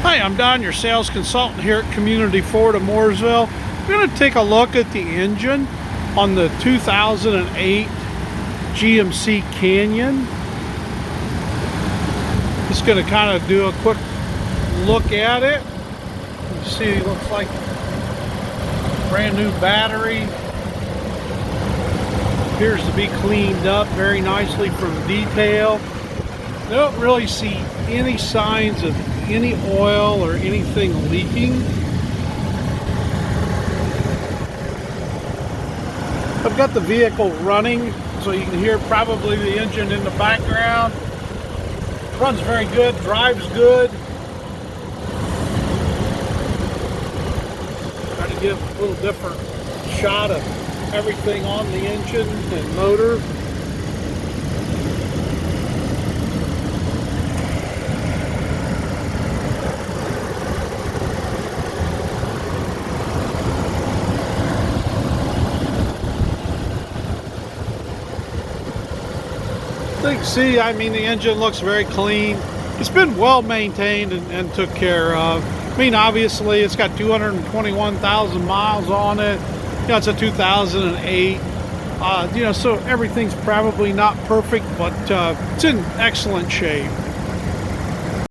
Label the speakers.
Speaker 1: Hi, I'm Don, your sales consultant here at Community Ford of Mooresville. We're going to take a look at the engine on the 2008 GMC Canyon. Just going to kind of do a quick look at it. You see, it looks like brand new battery. Appears to be cleaned up very nicely from detail. I don't really see any signs of any oil or anything leaking. I've got the vehicle running, so you can hear probably the engine in the background. Runs very good, drives good. Try to give a little different shot of everything on the engine and motor. You can see, I mean, the engine looks very clean. It's been well maintained and took care of. I mean, obviously, it's got 221,000 miles on it. You know, it's a 2008. You know, so everything's probably not perfect, but it's in excellent shape.